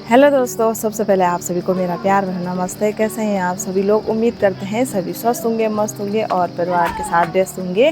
Hello दोस्तों, सबसे पहले आप सभी को मेरा प्यार भरा नमस्ते। कैसे हैं आप सभी लोग? उम्मीद करते हैं सभी स्वस्थ होंगे, मस्त होंगे और परिवार के साथ व्यस्त होंगे।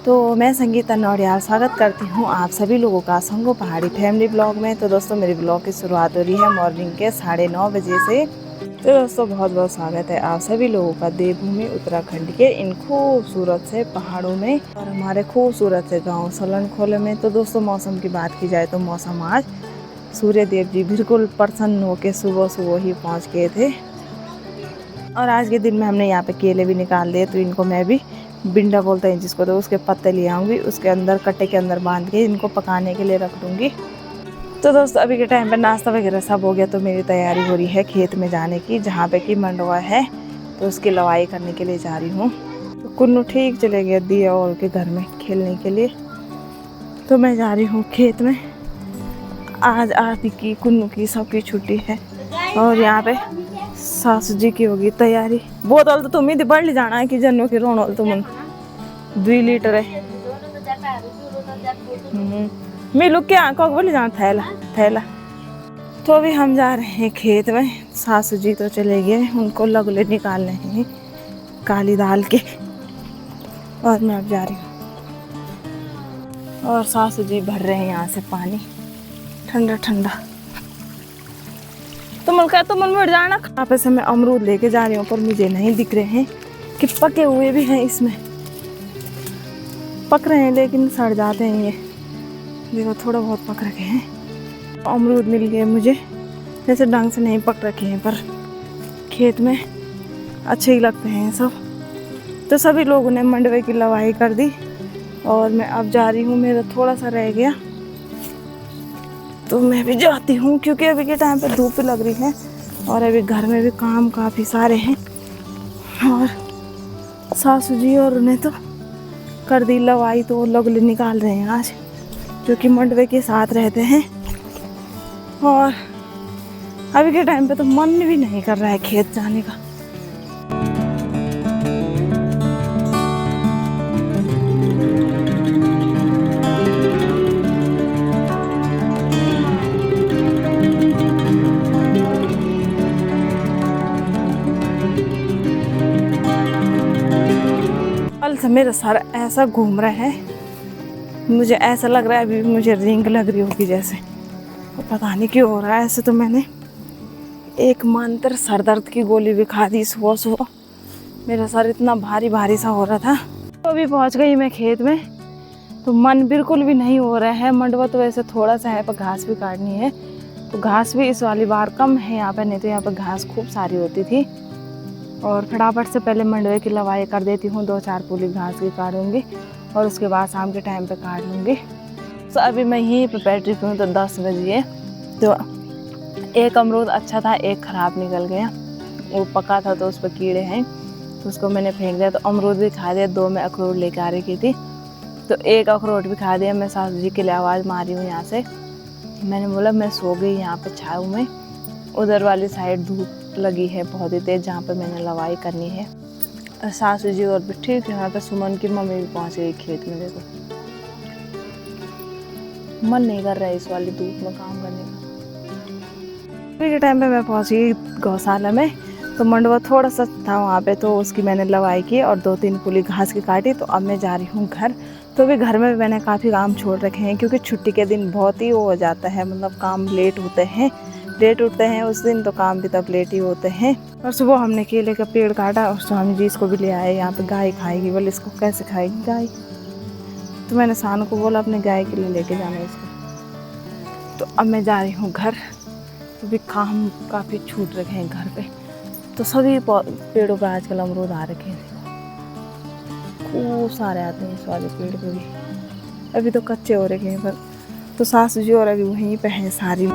तो मैं संगीता नौडियाल स्वागत करती हूं आप सभी लोगों का संगो पहाड़ी फैमिली ब्लॉग में। तो दोस्तों, मेरे ब्लॉग की शुरुआत हो रही है मॉर्निंग के 9:30 बजे से। तो दोस्तों, बहुत बहुत स्वागत है आप सभी लोगों का देवभूमि उत्तराखंड के इन खूबसूरत से पहाड़ों में और हमारे खूबसूरत से गाँव सलनखोले में। तो दोस्तों, मौसम की बात की जाए तो मौसम आज सूर्य देव जी बिल्कुल प्रसन्न होकर सुबह सुबह ही पहुंच गए थे। और आज के दिन में हमने यहाँ पे केले भी निकाल दिए, तो इनको मैं भी बिंडा बोलते हैं जिसको, तो उसके पत्ते ले आऊँगी, उसके अंदर कट्टे के अंदर बांध के इनको पकाने के लिए रख दूँगी। तो दोस्तों, अभी के टाइम पे नाश्ता वगैरह सब हो गया, तो मेरी तैयारी हो रही है खेत में जाने की, जहाँ पे कि मंडवा है, तो उसकी लवाई करने के लिए जा रही हूँ। तो कुन्नू ठीक चले गया दिया और के घर में खेलने के लिए, तो मैं जा रही हूँ खेत में। आज आरती की, कुन्नू की, सबकी छुट्टी है और यहाँ पे सासू जी की होगी तैयारी। बोतल तो तुम ही बढ़ ले जाना है कि जन्नों की रोनो तुम 2 लीटर है। मिलू क्या को बोले जाना थैला थैला। तो अभी हम जा रहे हैं खेत में। सासू जी तो चले गए, उनको लगले निकालने हैं काली दाल के, और मैं अब जा रही हूँ। और सासू जी भर रहे हैं यहाँ से पानी ठंडा ठंडा। तो मन बढ़ जाना। यहाँ पे से मैं अमरूद लेके जा रही हूँ, पर मुझे नहीं दिख रहे हैं कि पके हुए भी हैं। इसमें पक रहे हैं लेकिन सड़ जाते हैं ये। देखो, थोड़ा बहुत पक रखे हैं। अमरूद मिल गए मुझे, जैसे ढंग से नहीं पक रखे हैं, पर खेत में अच्छे ही लगते हैं सब। तो सभी लोगों ने मंडवे की लवाई कर दी और मैं अब जा रही हूँ। मेरा थोड़ा सा रह गया, तो मैं भी जाती हूँ, क्योंकि अभी के टाइम पे धूप भी लग रही है और अभी घर में भी काम काफ़ी सारे हैं। और सासू जी और उन्हें तो कर दी लवाई, तो लोग निकाल रहे हैं आज, जो कि मंडवे के साथ रहते हैं। और अभी के टाइम पे तो मन भी नहीं कर रहा है खेत जाने का। से मेरा सर ऐसा घूम रहा है, मुझे ऐसा लग रहा है अभी मुझे रिंग लग रही होगी जैसे, और पता नहीं क्यों हो रहा है ऐसे। तो मैंने एक मंत्र सर दर्द की गोली भी खा दी सुबह सुबह, मेरा सर इतना भारी भारी सा हो रहा था। तो अभी पहुंच गई मैं खेत में, तो मन बिल्कुल भी नहीं हो रहा है। मंडवा तो वैसे थोड़ा सा है, पर घास भी काटनी है, तो घास भी इस वाली बार कम है यहाँ पर, नहीं तो यहाँ पर घास खूब सारी होती थी। और फटाफट से पहले मंडवे की लवाई कर देती हूँ, 2-4 पूली घास की काटूँगी और उसके बाद शाम के टाइम पे काट लूँगी। तो अभी मैं यहीं पे बैठी हूँ, तो 10 बजे। तो एक अमरूद अच्छा था, एक ख़राब निकल गया, वो पका था तो उस पर कीड़े हैं, तो उसको मैंने फेंक दिया। तो अमरूद भी खा दिया। 2 मैं अखरोट लेके आ रही थी, तो एक अखरोट भी खा दिया। मैं सासू जी के लिए आवाज़ मारी हूँ यहाँ से, मैंने बोला मैं सो गई यहाँ पे छाँव में। उधर वाली साइड धूप लगी है बहुत ही तेज, जहाँ पे मैंने लवाई करनी है। और सासू जी और भी ठीक है। यहाँ पे सुमन की मम्मी भी पहुँच गई खेत में। देखो, मन नहीं कर रहा है इस वाली धूप में काम करने का। अभी के टाइम पे मैं पहुँच गई गौशाला में। तो मंडवा थोड़ा सा था वहाँ पे, तो उसकी मैंने लवाई की और 2-3 पुली घास की काटी। तो अब मैं जा रही हूँ घर। तो अभी घर में भी मैंने काफ़ी काम छोड़ रखे हैं, क्योंकि छुट्टी के दिन बहुत ही वो हो जाता है, मतलब काम लेट होते हैं, लेट उठते हैं उस दिन, तो काम भी तब लेट ही होते हैं। और सुबह हमने केले का पेड़ काटा और स्वामी जी इसको भी ले आए। यहाँ पे गाय खाएगी, बोले इसको कैसे खाएगी गाय, तो मैंने सानू को बोला अपने गाय के लिए लेके जाना इसको। तो अब मैं जा रही हूँ घर, तो भी काम काफ़ी छूट रखे हैं घर पे। तो सभी पेड़ों पर आजकल अमरूद आ रखे हैं, खूब सारे आते हैं इस वाले पेड़ पे भी। अभी तो कच्चे हो रखे हैं, पर तो सासू जी और अभी वहीं पे हैं सारी।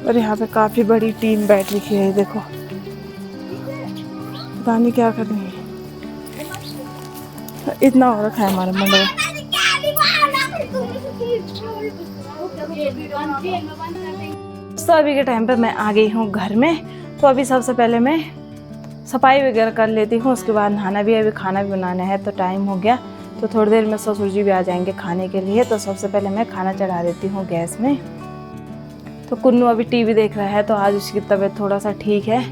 और यहाँ पे काफ़ी बड़ी टीम बैठ रखी है, देखो पता नहीं क्या कर रही है। इतना हो रखा है हमारा मंडवा। तो अभी के टाइम पे मैं आ गई हूँ घर में। तो अभी सबसे पहले मैं सफाई वगैरह कर लेती हूँ, उसके बाद नहाना भी है, अभी खाना भी बनाना है तो टाइम हो गया। तो थोड़ी देर में ससुर जी भी आ जाएंगे खाने के लिए। तो सबसे पहले मैं खाना चढ़ा देती हूँ गैस में। तो कुन्नू अभी टीवी देख रहा है, तो आज उसकी तबीयत थोड़ा सा ठीक है,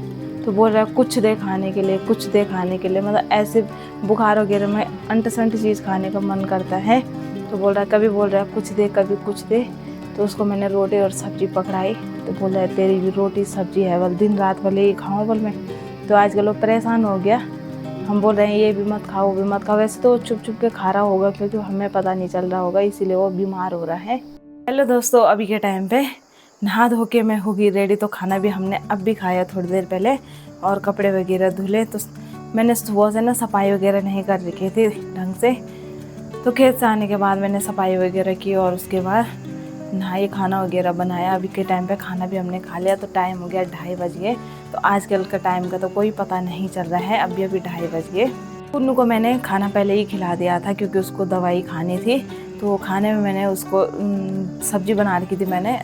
तो बोल रहा है कुछ दे खाने के लिए, कुछ दे खाने के लिए। मतलब ऐसे बुखार वगैरह में अंट संट चीज़ खाने का मन करता है। तो बोल रहा है, कभी बोल रहा है कुछ दे, कभी कुछ दे। तो उसको मैंने रोटी और सब्जी पकड़ाई, तो बोल रहा है तेरी भी रोटी सब्जी है, बल दिन रात भले ही खाऊँ बोल मैं। तो आजकल वो परेशान हो गया। हम बोल रहे हैं ये भी मत खाओ, वो भी मत खाओ। वैसे तो चुप चुप के खा रहा होगा, क्योंकि हमें पता नहीं चल रहा होगा, इसीलिए वो बीमार हो रहा है। हेलो दोस्तों, अभी के टाइम पे नहा धो के मैं होगी रेडी। तो खाना भी हमने अब भी खाया थोड़ी देर पहले, और कपड़े वगैरह धुले। तो मैंने सुबह से ना सफाई वगैरह नहीं कर रखी थी ढंग से। तो खेत से आने के बाद मैंने सफाई वगैरह की, और उसके बाद नहाई, खाना वगैरह बनाया। अभी के टाइम पे खाना भी हमने खा लिया। तो टाइम हो गया 2:30 बज गए। तो आजकल का टाइम का तो कोई पता नहीं चल रहा है। अभी 2:30 बज गए। कुन्नू को मैंने खाना पहले ही खिला दिया था, क्योंकि उसको दवाई खानी थी। तो खाने में मैंने उसको सब्जी बना रखी थी, मैंने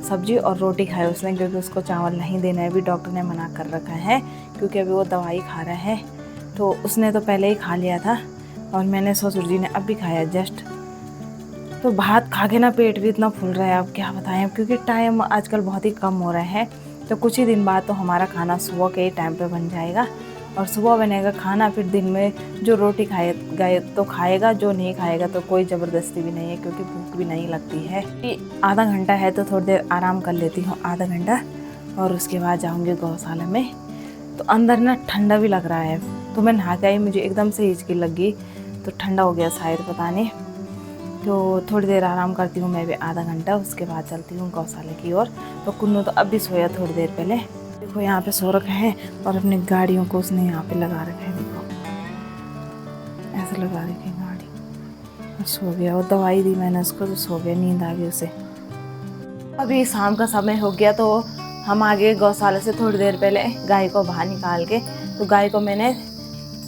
सब्जी और रोटी खाई उसने, क्योंकि उसको चावल नहीं देना है, अभी डॉक्टर ने मना कर रखा है, क्योंकि अभी वो दवाई खा रहा है। तो उसने तो पहले ही खा लिया था, और मैंने ससुर जी ने अभी खाया जस्ट। तो भात खा के ना पेट भी इतना फूल रहा है, अब क्या बताएं, क्योंकि टाइम आजकल बहुत ही कम हो रहा है। तो कुछ ही दिन बाद तो हमारा खाना सुबह के ही टाइम पे बन जाएगा, और सुबह बनेगा खाना। फिर दिन में जो रोटी खाए तो खाएगा, जो नहीं खाएगा तो कोई ज़बरदस्ती भी नहीं है, क्योंकि भूख भी नहीं लगती है। आधा घंटा है तो थोड़ी देर आराम कर लेती हूँ, आधा घंटा, और उसके बाद जाऊँगी गौशाला में। तो अंदर ना ठंडा भी लग रहा है, तो मैं नहा के आई, मुझे एकदम से हिचकी लग गई, तो ठंडा हो गया शायद, पता नहीं। तो थोड़ी देर आराम करती हूँ मैं भी, आधा घंटा, उसके बाद चलती हूँ गौशाला की ओर। तो कुन्नू तो अब भी सोया थोड़ी देर पहले। देखो यहाँ पे सो रखा है, और अपनी गाड़ियों को उसने यहाँ पे लगा रखा है, देखो ऐसे लगा रखी है गाड़ी, और सो गया। और दवाई दी मैंने उसको, तो सो गया, नींद आ गई उसे। अभी शाम का समय हो गया, तो हम आ गए गौशाला से थोड़ी देर पहले गाय को बाहर निकाल के। तो गाय को मैंने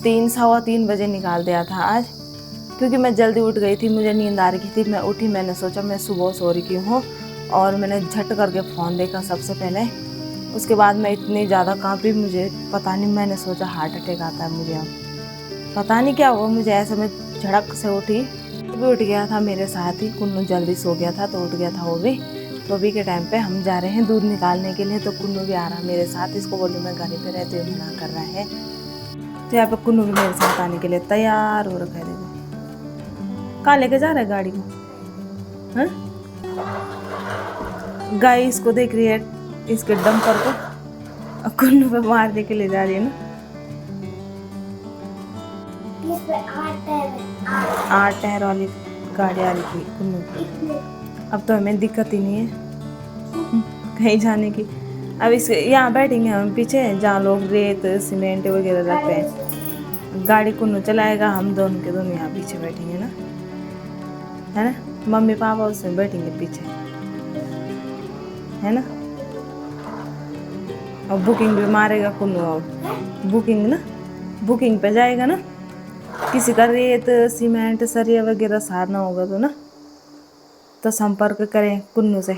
3-3:15 बजे निकाल दिया था आज, क्योंकि मैं जल्दी उठ गई थी, मुझे नींद आ रही थी। मैं उठी, मैंने सोचा मैं सुबह सो रही हूँ, और मैंने झट करके फ़ोन देखा सबसे पहले। उसके बाद मैं इतनी ज़्यादा कांपी, मुझे पता नहीं, मैंने सोचा हार्ट अटैक आता है मुझे, अब पता नहीं क्या हुआ मुझे, ऐसे मैं झड़क से उठी। वो भी उठ गया था मेरे साथ ही, कुन्नू जल्दी सो गया था तो उठ गया था वो भी। तो अभी के टाइम पे हम जा रहे हैं दूध निकालने के लिए। तो कुन्नू भी आ रहा है मेरे साथ, इसको बोलूँ मैं गाड़ी पे रहते हुए मना कर रहा है। तो यहाँ पे कुन्नू भी मेरे साथ आने के लिए तैयार हो रखा है। देखो कहाँ लेके जा रहा है गाड़ी को, हाँ? गाय इसको देख रही है, इसके डंपर को, कुन्नू पे मारने के लिए जा रही है ना। 8 टायर वाली गाड़ी आ रही थी कुन्नू की। अब तो हमें दिक्कत ही नहीं है कहीं जाने की। अब इस यहाँ बैठेंगे हम पीछे, जहाँ लोग रेत सीमेंट वगैरह रखते हैं। गाड़ी कुन्नू चलाएगा, हम दोनों के दोनों यहाँ पीछे बैठेंगे ना, है ना। मम्मी पापा उसमें बैठेंगे पीछे, है ना। और बुकिंग भी मारेगा कुन्नू, अब बुकिंग ना, बुकिंग पे जाएगा ना। किसी का रेत सीमेंट सरिया वगैरह सारना होगा तो ना, तो संपर्क करें कुन्नू से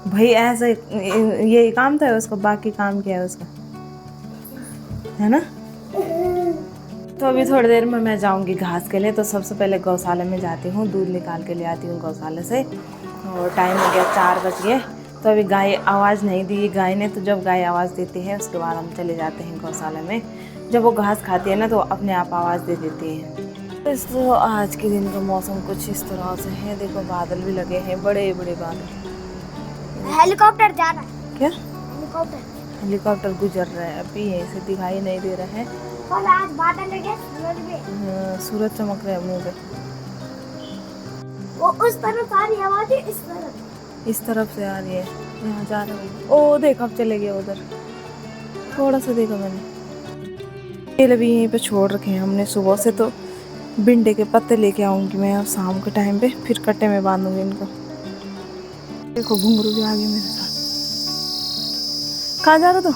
भाई। ऐसा यही काम था उसका, बाकी काम क्या है उसका, है ना। तो अभी थोड़ी देर में मैं जाऊंगी घास के लिए। तो सबसे पहले गौशाला में जाती हूँ, दूध निकाल के ले आती हूँ गौशाला से। और टाइम हो गया 4 बज गए। तो अभी गाय आवाज़ नहीं दी गाय ने, तो जब गाय आवाज़ देती है उसके बाद हम चले जाते हैं गौशाला में। जब वो घास खाती है ना, तो अपने आप आवाज़ दे देती है। तो आज के दिन का मौसम कुछ इस तरह से है, देखो बादल भी लगे हैं, बड़े बड़े बादल। हेलीकॉप्टर जा रहा है क्या? हेलीकॉप्टर गुजर रहा है, अभी यहीं से दिखाई नहीं दे रहा है। कल आज बादल लगे, सूरज चमक रहा है मुँह पे। वो उस तरफ आ रही आवाज़, इस तरफ से आ रही है, यहाँ जा रहा है। ओ देख, अब चले गए उधर, थोड़ा सा देखा मैंने। केले भी यहीं पे छोड़ रखे हैं हमने सुबह से। तो भिंडे के पत्ते लेके आऊंगी मैं अब शाम के टाइम पे, फिर कट्टे में बांधूंगी इनको। देखो घुंघरू भी आ गए मेरे साथ। कहाँ जा रहा तो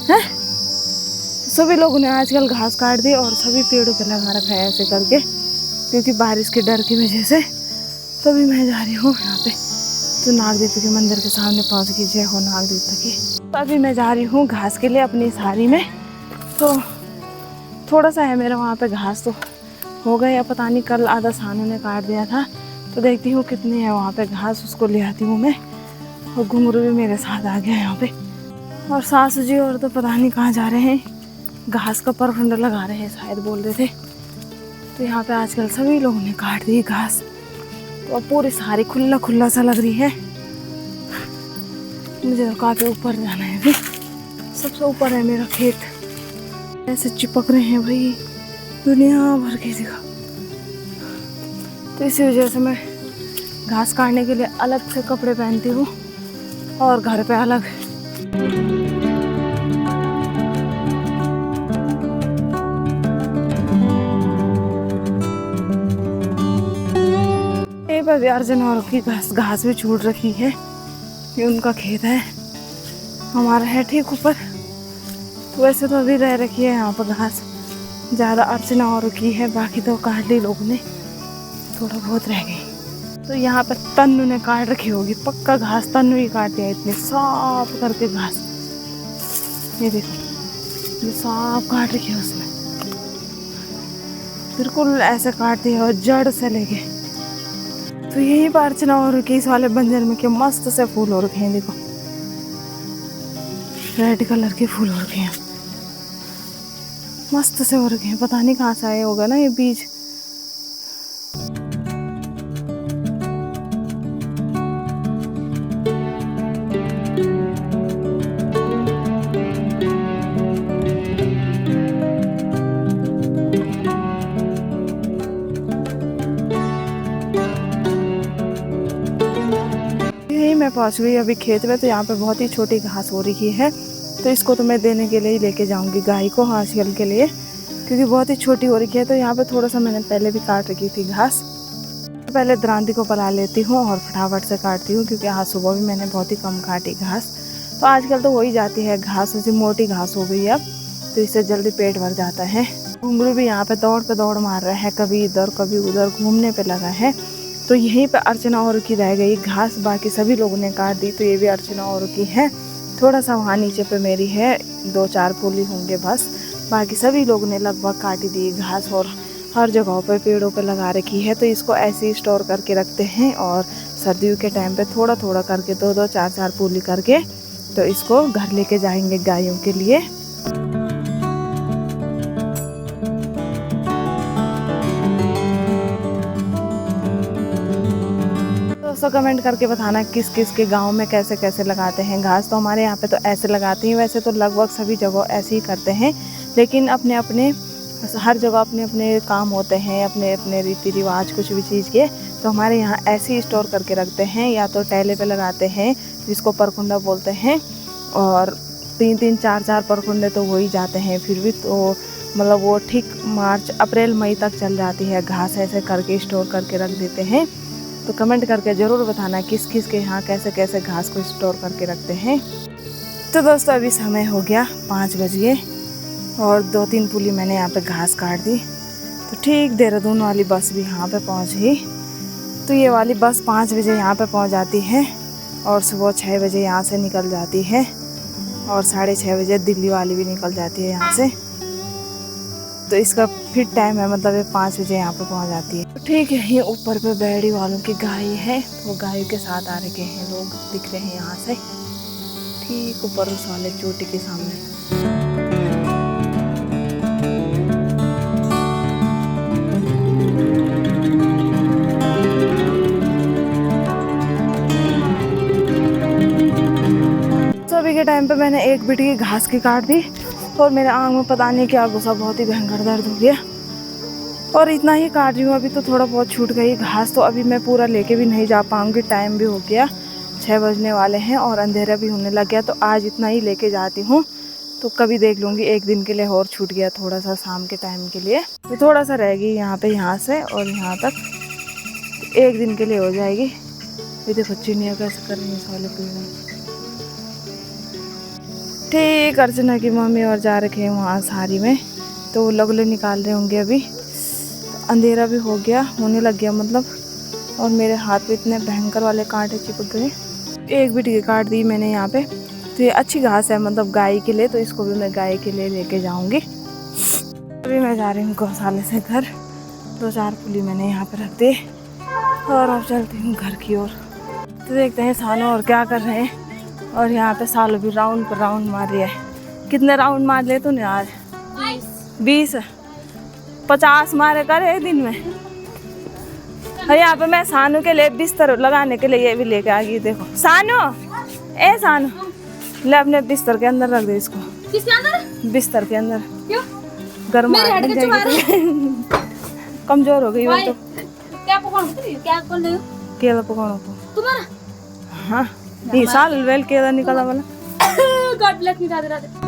हैं? सभी लोगों ने आजकल घास काट दी और सभी पेड़ों पे लगा रखा है ऐसे करके, क्योंकि बारिश के डर की वजह से। तो अभी मैं जा रही हूँ यहाँ पे तो नाग देवता के मंदिर के सामने पहुँच गई। जय हो नाग देवता की। तो अभी मैं जा रही हूँ घास के लिए अपनी साड़ी में। तो थोड़ा सा है मेरा वहाँ पे घास, तो हो गए या पता नहीं, कल आधा सानू ने काट दिया था। तो देखती हूँ कितनी है वहाँ पे घास, उसको ले आती हूँ मैं। और घुंघरू भी मेरे साथ आ गया यहाँ पे। और सासू जी और तो पता नहीं कहाँ जा रहे हैं, घास का परखंड लगा रहे हैं शायद बोल रहे थे। तो यहाँ पे आजकल सभी लोगों ने काट दी घास, तो अब पूरी सारी खुला खुला सा लग रही है। मुझे तो काफ़ी ऊपर जाना है अभी, सबसे ऊपर है मेरा खेत। ऐसे चिपक रहे हैं भाई दुनिया भर के जगह। तो इसी वजह से मैं घास काटने के लिए अलग से कपड़े पहनती हूँ और घर पे अलग। ये पर अर्जुन और की घास भी छूट रखी है। ये उनका खेत है, हमारा है ठीक ऊपर। तो वैसे तो अभी रह रखी है यहाँ पर घास, ज़्यादा अर्चना और की है, बाकी तो काट ली लोगों ने, थोड़ा बहुत रह गई। तो यहाँ पर तन्नू ने काट रखी होगी पक्का घास, तन्नू ही काटती है इतनी साफ करके घास। ये देखो ये साफ काट रखी है उसने, बिल्कुल ऐसे काटती है और जड़ से लेके। तो यही पर अर्चना और के इस वाले बंजर में क्या मस्त से फूल हो रखे हैं, देखो रेड कलर के फूल हो रखे हैं, मस्त से हो रखे हैं। पता नहीं कहाँ से आए होगा ना ये बीज। यही मैं पहुंच गई अभी खेत में। तो यहाँ पे बहुत ही छोटी घास हो रही है, तो इसको तो मैं देने के लिए ही लेके जाऊंगी गाय को आजकल के लिए, क्योंकि बहुत ही छोटी हो रही है। तो यहाँ पे थोड़ा सा मैंने पहले भी काट रखी थी घास। पहले दरांती को पला लेती हूँ और फटाफट से काटती हूँ, क्योंकि आज सुबह भी मैंने बहुत ही कम काटी घास। तो आजकल तो हो ही जाती है घास, ऐसी मोटी घास हो गई अब, तो इससे जल्दी पेट भर जाता है। घुंघरू भी यहाँ पे दौड़ मार रहा है, कभी इधर कभी उधर घूमने पे लगा है। तो यहीं पे अर्चना और की रह गई घास, बाकी सभी लोगों ने काट दी। तो ये भी अर्चना और की है, थोड़ा सा वहाँ नीचे पे मेरी है, 2-4 फूली होंगे बस, बाकी सभी लोगों ने लगभग काटी दी घास और हर जगहों पे पेड़ों पे लगा रखी है। तो इसको ऐसे ही स्टोर करके रखते हैं और सर्दियों के टाइम पे थोड़ा थोड़ा करके 2-2 4-4 फूली करके तो इसको घर लेके जाएंगे गायों के लिए। दोस्तों कमेंट करके बताना किस किस के गांव में कैसे कैसे लगाते हैं घास। तो हमारे यहाँ पे तो ऐसे लगाते हैं, वैसे तो लगभग सभी जगह ऐसे ही करते हैं, लेकिन अपने अपने हर जगह अपने अपने काम होते हैं, अपने अपने रीति रिवाज कुछ भी चीज़ के। तो हमारे यहाँ ऐसे ही स्टोर करके रखते हैं, या तो टैले पे लगाते हैं जिसको परकुंडा बोलते हैं, और 3-3 4-4 परकुंडे तो हो ही जाते हैं फिर भी। तो मतलब वो ठीक मार्च अप्रैल मई तक चल जाती है घास, ऐसे करके स्टोर करके रख देते हैं। तो कमेंट करके ज़रूर बताना किस किस के यहाँ कैसे कैसे घास को स्टोर करके रखते हैं। तो दोस्तों अभी समय हो गया 5 बजे और 2-3 पुली मैंने यहाँ पे घास काट दी। तो ठीक देहरादून वाली बस भी यहाँ पे पहुँच गई। तो ये वाली बस 5 बजे यहाँ पे पहुँच जाती है और सुबह 6 बजे यहाँ से निकल जाती है, और 6:30 बजे दिल्ली वाली भी निकल जाती है यहाँ से। तो इसका फिर टाइम है, मतलब ये 5 बजे यहाँ पे पहुँच जाती है। तो ठीक है, ये ऊपर पे बैड़ी वालों की गाय है, तो गायों के साथ आ रखे हैं लोग, दिख रहे हैं यहाँ से ठीक ऊपर उस वाले चोटी के सामने। तो अभी के टाइम पे मैंने एक बिट की घास की काट दी और मेरे आंख में पता नहीं क्या घुसा, बहुत ही भयंकर दर्द हो गया। और इतना ही काट रही हूँ अभी, तो थोड़ा बहुत छूट गई घास। तो अभी मैं पूरा लेके भी नहीं जा पाऊँगी, टाइम भी हो गया, 6 बजने वाले हैं और अंधेरा भी होने लग गया। तो आज इतना ही लेके जाती हूँ, तो कभी देख लूँगी, एक दिन के लिए और छूट गया थोड़ा सा शाम के टाइम के लिए। तो थोड़ा सा रहेगी यहाँ पे, यहाँ से और यहाँ तक, एक दिन के लिए हो जाएगी। ये देखो चिड़िया कैसे कर रही है इस वाले पेड़ में। ठीक अर्चना की मम्मी और जा रखे हैं वहाँ सारी में, तो लगले निकाल रहे होंगे अभी। अंधेरा भी हो गया, होने लग गया मतलब, और मेरे हाथ पे इतने भयंकर वाले कांटे चिपक गए। एक भी टिकट काट दी मैंने यहाँ पे। तो ये अच्छी घास है मतलब गाय के लिए, तो इसको भी मैं गाय के लिए लेके जाऊँगी। अभी मैं जा रही हूँ गौशाले से घर। 2-4 पुली मैंने यहाँ पे रख दी और अब चलती हूँ घर की ओर। तो देखते हैं सानू और क्या कर रहे हैं। और यहाँ पे सालू भी राउंड पर राउंड मार रही है। कितने राउंड मार ले तूने आज? 20 50 मारे कर एक दिन में। और यहाँ पे मैं सानू के लिए बिस्तर लगाने के लिए ये भी लेके आ गई। देखो सानू, ए सानू, ले अपने बिस्तर के अंदर रख दे इसको। किसके अंदर? बिस्तर के अंदर। क्यों? गर्म कमजोर हो गई वो तो। क्या पकाऊं? केला पकाना तो तुम्हारा? हाँ ये साल वेल केला निकला वाला। God bless me Radhe Radhe.